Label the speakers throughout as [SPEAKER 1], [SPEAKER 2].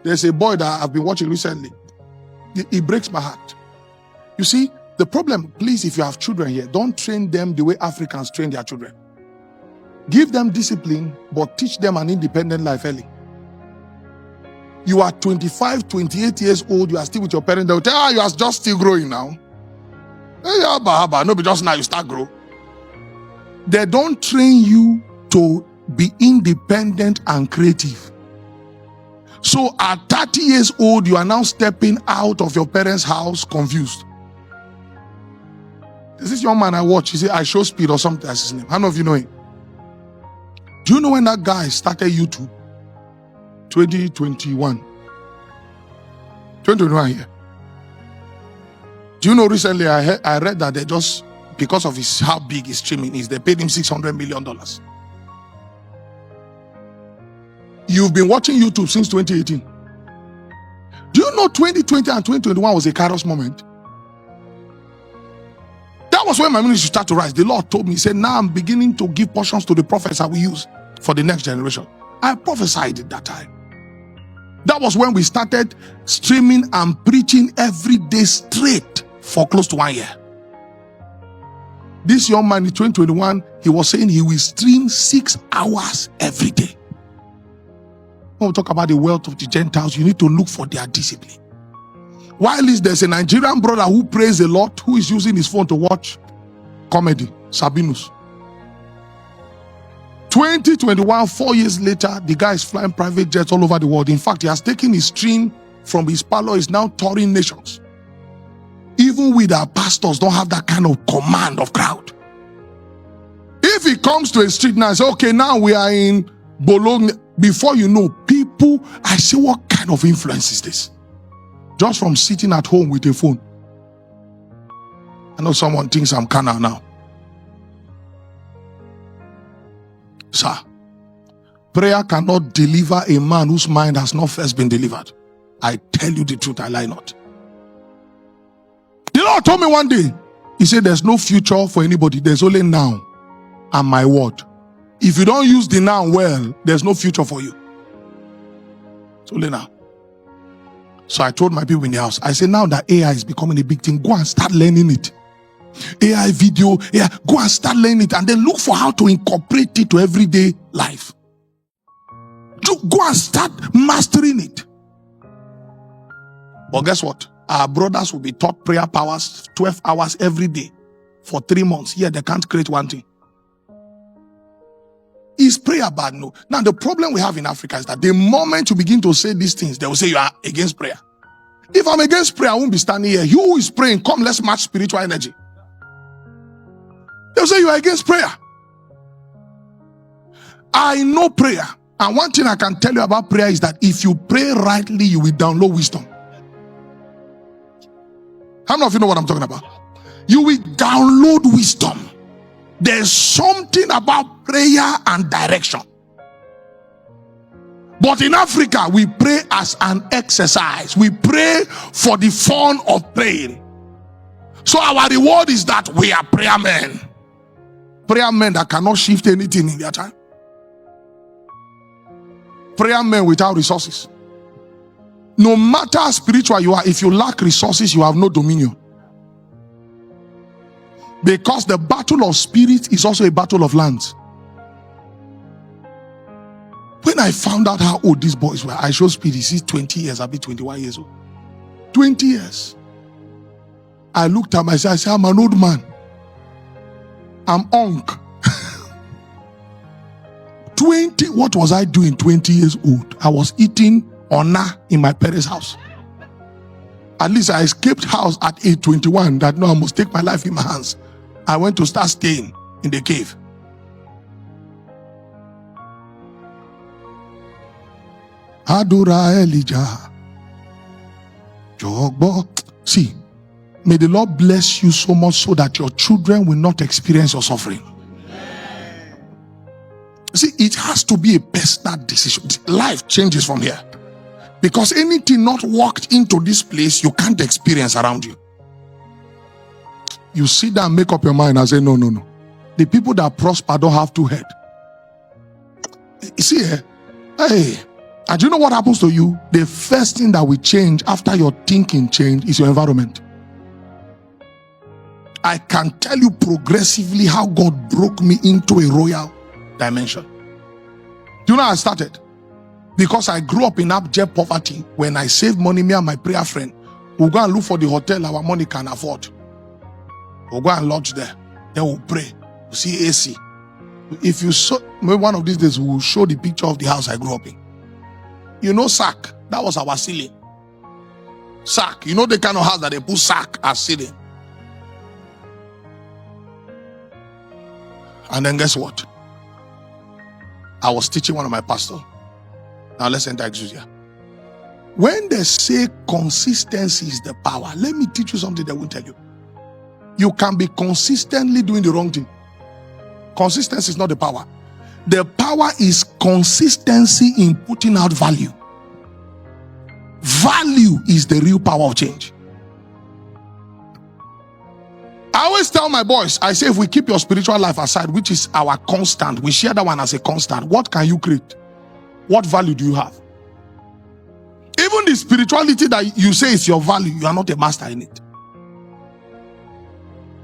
[SPEAKER 1] There's a boy that I've been watching recently. It breaks my heart. You see, the problem, please, if you have children here, don't train them the way Africans train their children. Give them discipline, but teach them an independent life early. You are 25, 28 years old, you are still with your parents, they'll tell you, you are just still growing now. No, but just now you start grow. They don't train you to be independent and creative. So at 30 years old, you are now stepping out of your parents' house confused. There's this young man I watch, he said, I Show Speed or something, that's his name. How many of you know him? Do you know when that guy started YouTube? 2021. 2021 here. Do you know recently I read that they just, because of how big his streaming is, they paid him $600 million. You've been watching YouTube since 2018. Do you know 2020 and 2021 was a Kairos moment? That was when my ministry started to rise. The Lord told me, he said, now I'm beginning to give portions to the prophets I will use for the next generation. I prophesied at that time. That was when we started streaming and preaching every day straight for close to 1 year. This young man in 2021, he was saying he will stream 6 hours every day. When we talk about the wealth of the Gentiles, you need to look for their discipline. While there's a Nigerian brother who prays the Lord, who is using his phone to watch comedy, Sabinus. 2021, 4 years later, the guy is flying private jets all over the world. In fact, he has taken his stream from his parlor, is now touring nations. Even with our pastors, don't have that kind of command of crowd. If he comes to a street now and say, okay, now we are in Bologna, before you know, people, I say, what kind of influence is this? Just from sitting at home with a phone. I know someone thinks I'm carnal now. Sir, prayer cannot deliver a man whose mind has not first been delivered. I tell you the truth, I lie not. The Lord told me one day, he said, there's no future for anybody. There's only now and my word. If you don't use the now well, there's no future for you. It's only now. So I told my people in the house, I said, now that AI is becoming a big thing, go and start learning it. AI video, AI, go and start learning it and then look for how to incorporate it to everyday life. Go and start mastering it. But guess what? Our brothers will be taught prayer powers 12 hours every day for 3 months. Here they can't create one thing. Is prayer bad? No. Now the problem we have in Africa is that the moment you begin to say these things, they will say you are against prayer. If I'm against prayer, I won't be standing here. You who is praying, come, let's match spiritual energy. They'll say you are against prayer. I know prayer. And one thing I can tell you about prayer is that if you pray rightly, you will download wisdom. How many of you know what I'm talking about? You will download wisdom. There's something about prayer and direction. But in Africa, we pray as an exercise. We pray for the fun of praying. So our reward is that we are prayer men. Prayer men that cannot shift anything in their time. Prayer men without resources. No matter how spiritual you are, if you lack resources, you have no dominion. Because the battle of spirit is also a battle of lands. When I found out how old these boys were, I Show Speed, he's 20 years, I'll be 21 years old. 20 years. I looked at myself, I said, I'm an old man. I'm unk. 20, what was I doing 20 years old? I was eating honor in my parents' house. At least I escaped house at age 21 that no, I must take my life in my hands. I went to start staying in the cave. Adora Elijah. Jogbo. See, may the Lord bless you so much so that your children will not experience your suffering. See, it has to be a personal decision. Life changes from here. Because anything not walked into this place, you can't experience around you. You sit down, make up your mind and say, no. The people that prosper don't have two heads. You see, hey, And do you know what happens to you? The first thing that will change after your thinking change is your environment. I can tell you progressively how God broke me into a royal dimension. Do you know how I started? Because I grew up in abject poverty. When I saved money, me and my prayer friend, we'll go and look for the hotel our money can afford. We'll go and lodge there. Then we'll pray. We'll see AC. If you saw, maybe one of these days, we'll show the picture of the house I grew up in. You know sack? That was our ceiling. Sack. You know the kind of house that they put sack as ceiling. And then guess what? I was teaching one of my pastors. Now let's enter Exousia. When they say consistency is the power, let me teach you something they won't tell you. You can be consistently doing the wrong thing. Consistency is not the power. The power is consistency in putting out value. Value is the real power of change. I always tell my boys, I say, if we keep your spiritual life aside, which is our constant, we share that one as a constant, what can you create? What value do you have? Even the spirituality that you say is your value, you are not a master in it.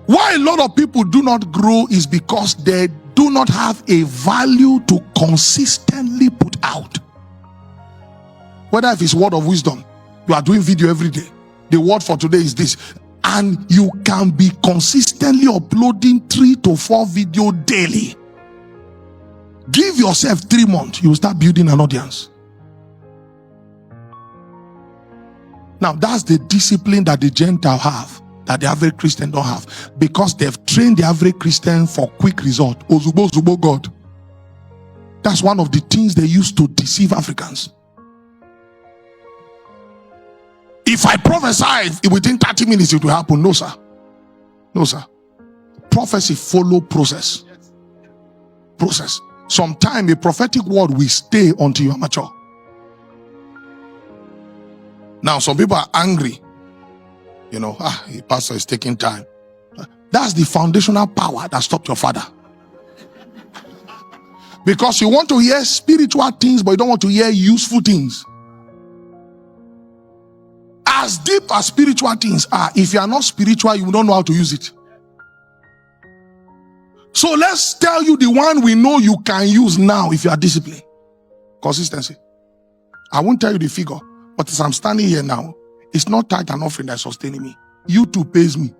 [SPEAKER 1] Why a lot of people do not grow is because they do not have a value to consistently put out. Whether if it's word of wisdom, you are doing video every day. The word for today is this. And you can be consistently uploading 3 to 4 videos daily. Give yourself 3 months, you will start building an audience. Now, that's the discipline that the Gentile have, that the average Christian don't have, because they've trained the average Christian for quick result. Ozubo, Zubo, God. That's one of the things they used to deceive Africans. If I prophesy within 30 minutes, it will happen. No, sir. No, sir. Prophecy follow process. Process. Sometimes a prophetic word will stay until you are mature. Now, some people are angry. You know, the pastor is taking time. That's the foundational power that stopped your father. Because you want to hear spiritual things, but you don't want to hear useful things. As deep as spiritual things are, if you are not spiritual, you don't know how to use it. So let's tell you the one we know you can use now if you are disciplined. Consistency. I won't tell you the figure, but as I'm standing here now, it's not tithe and offering that's sustaining me. YouTube pays me.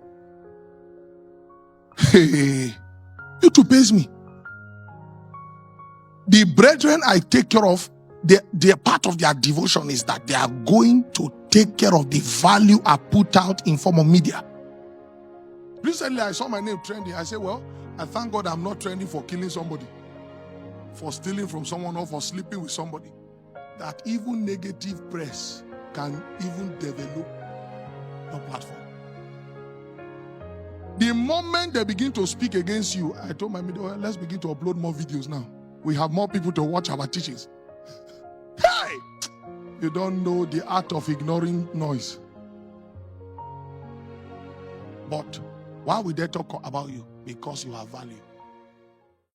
[SPEAKER 1] Hey, YouTube pays me. The brethren I take care of, their part of their devotion is that they are going to take care of the value I put out in form of media. Recently, I saw my name trending. I said, well, I thank God I'm not trending for killing somebody, for stealing from someone, or for sleeping with somebody. That even negative press can even develop your platform. The moment they begin to speak against you, I told my media, well, let's begin to upload more videos now. We have more people to watch our teachings. Hey! You don't know the art of ignoring noise. But why would they talk about you? Because you have value.